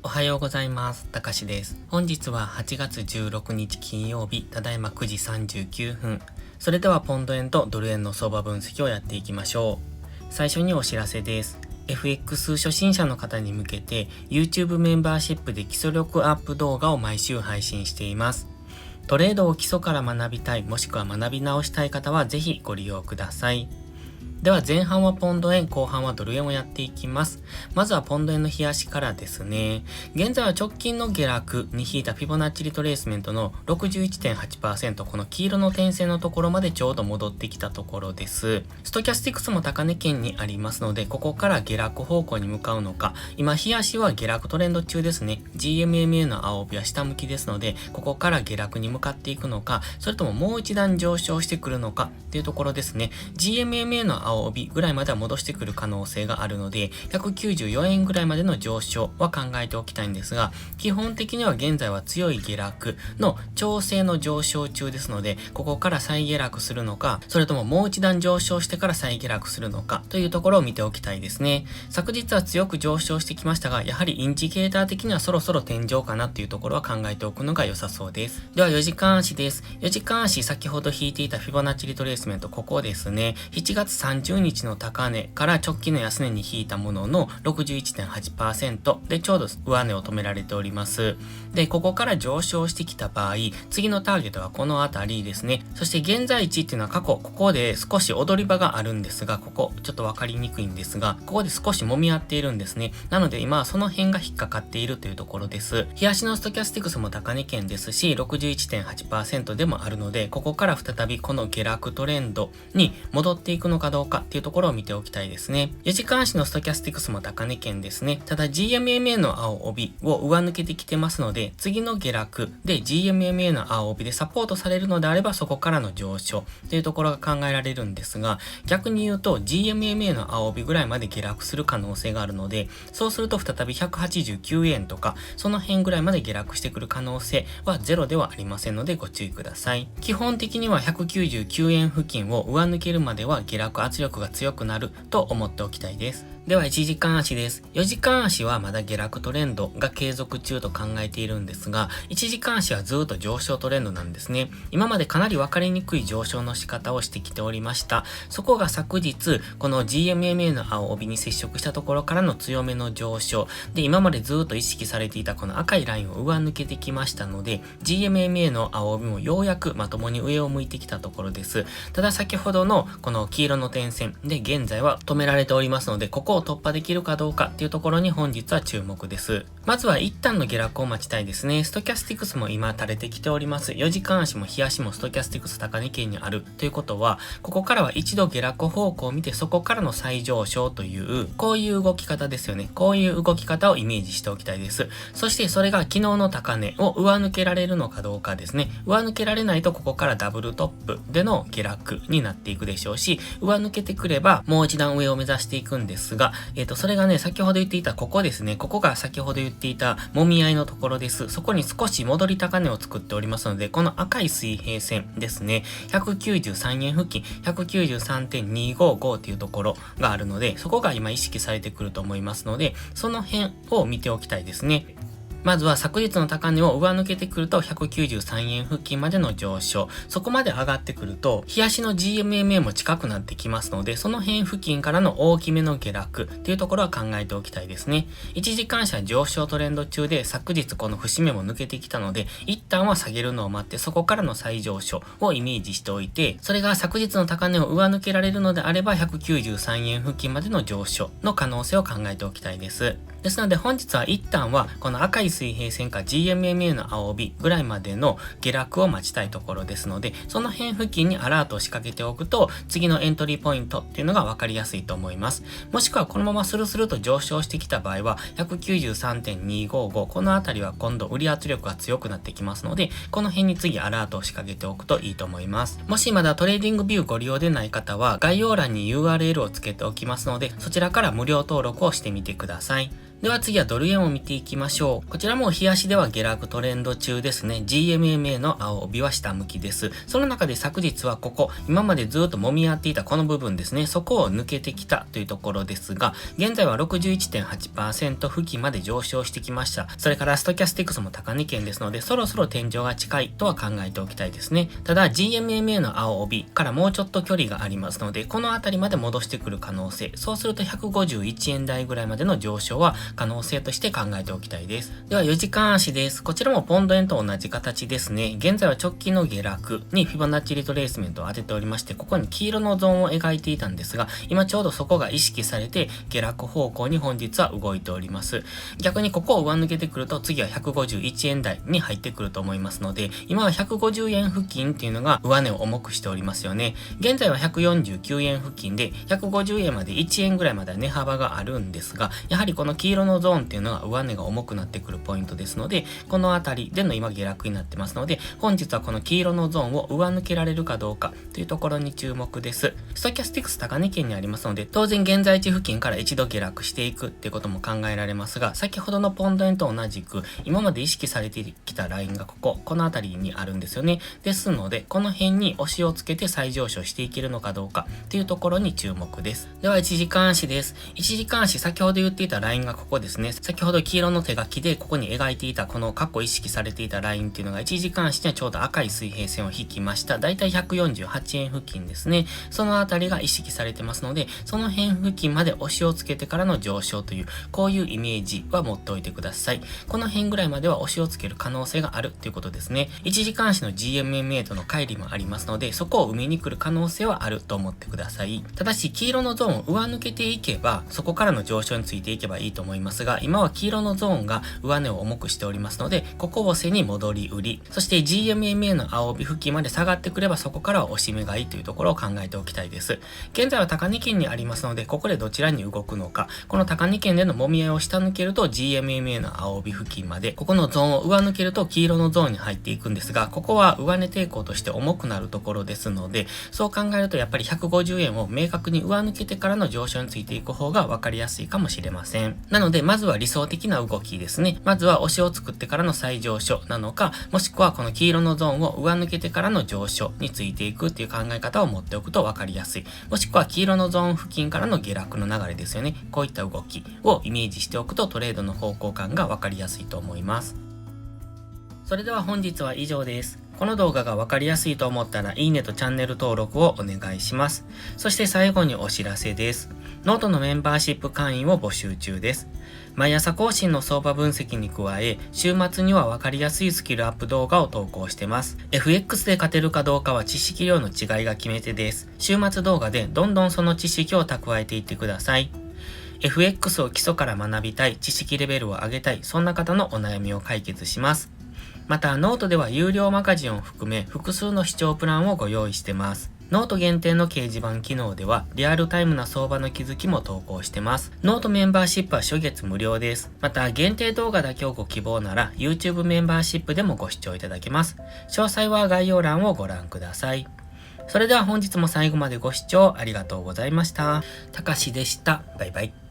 おはようございます。たかしです。本日は8月16日金曜日、ただいま9時39分。それではポンド円とドル円の相場分析をやっていきましょう。最初にお知らせです。FX 初心者の方に向けて YouTube メンバーシップで基礎力アップ動画を毎週配信しています。トレードを基礎から学びたい、もしくは学び直したい方はぜひご利用ください。では前半はポンド円、後半はドル円をやっていきます。まずはポンド円の冷やしからですね。現在は直近の下落に引いたフィボナッチリトレースメントの 61.8%、この黄色の点線のところまでちょうど戻ってきたところです。ストキャスティクスも高値圏にありますので、ここから下落方向に向かうのか、今冷やしは下落トレンド中ですね。GMMA の青帯は下向きですので、ここから下落に向かっていくのか、それとももう一段上昇してくるのかっていうところですね。GMMA の青帯ぐらいまでは戻してくる可能性があるので、194円ぐらいまでの上昇は考えておきたいんですが、基本的には現在は強い下落の調整の上昇中ですので、ここから再下落するのか、それとももう一段上昇してから再下落するのかというところを見ておきたいですね。昨日は強く上昇してきましたが、やはりインジケーター的にはそろそろ天井かなっていうところは考えておくのが良さそうです。では4時間足です。4時間足、先ほど引いていたフィボナッチリトレースメント、ここですね。7月30日の高値から直近の安値に引いたものの 61.8% でちょうど上値を止められております。で、ここから上昇してきた場合、次のターゲットはこのあたりですね。そして現在地っていうのは過去、ここで少し踊り場があるんですが、ここちょっとわかりにくいんですが、ここで少し揉み合っているんですね。なので今はその辺が引っかかっているというところです。冷やしのストキャスティクスも高値圏ですし、61.8% でもあるので、ここから再びこの下落トレンドに戻っていくのかどうかっていうところを見ておきたいですね。4時間足のストキャスティクスも高値圏ですね。ただ GMMA の青帯を上抜けてきてますので、次の下落で GMMA の青帯でサポートされるのであれば、そこからの上昇というところが考えられるんですが、逆に言うと GMMA の青帯ぐらいまで下落する可能性があるので、そうすると再び189円とか、その辺ぐらいまで下落してくる可能性はゼロではありませんのでご注意ください。基本的には199円付近を上抜けるまでは下落圧力が強くなると思っておきたいです。では1時間足です。4時間足はまだ下落トレンドが継続中と考えているんですが、1時間足はずっと上昇トレンドなんですね。今までかなり分かりにくい上昇の仕方をしてきておりました。そこが昨日、この GMMA の青帯に接触したところからの強めの上昇で、今までずっと意識されていたこの赤いラインを上抜けてきましたので、GMMA の青帯もようやくまともに上を向いてきたところです。ただ先ほどのこの黄色の点線で現在は止められておりますので、ここを突破できるかどうかっていうところに本日は注目です。まずは一旦の下落を待ちたいですね。ストキャスティクスも今垂れてきております。4時間足も日足もストキャスティクス高値圏にあるということは、ここからは一度下落方向を見てそこからの再上昇という、こういう動き方ですよね。こういう動き方をイメージしておきたいです。そしてそれが昨日の高値を上抜けられるのかどうかですね。上抜けられないとここからダブルトップでの下落になっていくでしょうし、上抜けてくればもう一段上を目指していくんですが、それがね、先ほど言っていたここですね。ここが先ほど言っていた揉み合いのところです。そこに少し戻り高値を作っておりますので、この赤い水平線ですね。193円付近、193.255 っていうところがあるので、そこが今意識されてくると思いますので、その辺を見ておきたいですね。まずは昨日の高値を上抜けてくると193円付近までの上昇。そこまで上がってくると、日足の GMMA も近くなってきますので、その辺付近からの大きめの下落っていうところは考えておきたいですね。1時間足は上昇トレンド中で、昨日この節目も抜けてきたので、一旦は下げるのを待って、そこからの再上昇をイメージしておいて、それが昨日の高値を上抜けられるのであれば、193円付近までの上昇の可能性を考えておきたいです。ですので本日は一旦はこの赤い水平線か GMMA の青帯ぐらいまでの下落を待ちたいところですので、その辺付近にアラートを仕掛けておくと次のエントリーポイントっていうのが分かりやすいと思います。もしくはこのままスルスルと上昇してきた場合は 193.255 このあたりは今度売り圧力が強くなってきますので、この辺に次アラートを仕掛けておくといいと思います。もしまだトレーディングビューご利用でない方は概要欄に URL をつけておきますので、そちらから無料登録をしてみてください。では次はドル円を見ていきましょう。こちらも日足では下落トレンド中ですね。GMMA の青帯は下向きです。その中で昨日はここ、今までずっと揉み合っていたこの部分ですね。そこを抜けてきたというところですが、現在は 61.8% 付近まで上昇してきました。それからストキャスティクスも高値圏ですので、そろそろ天井が近いとは考えておきたいですね。ただ GMMA の青帯からもうちょっと距離がありますので、この辺りまで戻してくる可能性。そうすると151円台ぐらいまでの上昇は可能性として考えておきたいです。では4時間足です。こちらもポンド円と同じ形ですね。現在は直近の下落にフィボナッチリトレースメントを当てておりまして、ここに黄色のゾーンを描いていたんですが、今ちょうどそこが意識されて下落方向に本日は動いております。逆にここを上抜けてくると次は151円台に入ってくると思いますので、今は150円付近っていうのが上値を重くしておりますよね。現在は149円付近で150円まで1円ぐらいまで値幅があるんですが、やはりこの黄色のゾーンっていうのは上値が重くなってくるポイントですので、この辺りでの今下落になってますので、本日はこの黄色のゾーンを上抜けられるかどうかというところに注目です。ストキャスティクス高値圏にありますので、当然現在地付近から一度下落していくっていうことも考えられますが、先ほどのポンド円と同じく今まで意識されてきたラインがこの辺りにあるんですよね。ですので、この辺に押しをつけて再上昇していけるのかどうかっていうところに注目です。では1時間足です。1時間足、先ほど言っていたラインがここですね。先ほど黄色の手書きでここに描いていたこの過去意識されていたラインっていうのが1時間足にはちょうど赤い水平線を引きました。だいたい148円付近ですね。そのあたりが意識されてますので、その辺付近まで押しをつけてからの上昇という、こういうイメージは持っておいてください。この辺ぐらいまでは押しをつける可能性があるということですね。1時間足の GMMA との乖離もありますので、そこを埋めに来る可能性はあると思ってください。ただし、黄色のゾーンを上抜けていけば、そこからの上昇についていけばいいと思いますが、今は黄色のゾーンが上値を重くしておりますので、ここを背に戻り売り、そして GMMA の青帯付近まで下がってくれば、そこからは押し目買いというところを考えておきたいです。現在は高値圏にありますので、ここでどちらに動くのか、この高値圏での揉み合いを下抜けると GMMA の青帯付近まで、ここのゾーンを上抜けると黄色のゾーンに入っていくんですが、ここは上値抵抗として重くなるところですので、そう考えるとやっぱり150円を明確に上抜けてからの上昇についていく方が分かりやすいかもしれません。なので、まずは理想的な動きですね。まずは押しを作ってからの再上昇なのか、もしくはこの黄色のゾーンを上抜けてからの上昇についていくっていう考え方を持っておくと分かりやすい。もしくは黄色のゾーン付近からの下落の流れですよね。こういった動きをイメージしておくとトレードの方向感が分かりやすいと思います。それでは本日は以上です。この動画が分かりやすいと思ったらいいねとチャンネル登録をお願いします。そして最後にお知らせです。ノートのメンバーシップ会員を募集中です。毎朝更新の相場分析に加え、週末には分かりやすいスキルアップ動画を投稿してます。FX で勝てるかどうかは知識量の違いが決め手です。週末動画でどんどんその知識を蓄えていってください。FX を基礎から学びたい、知識レベルを上げたい、そんな方のお悩みを解決します。また、ノートでは有料マガジンを含め複数の視聴プランをご用意してます。ノート限定の掲示板機能ではリアルタイムな相場の気づきも投稿してます。ノートメンバーシップは初月無料です。また、限定動画だけをご希望なら YouTube メンバーシップでもご視聴いただけます。詳細は概要欄をご覧ください。それでは本日も最後までご視聴ありがとうございました。たかしでした。バイバイ。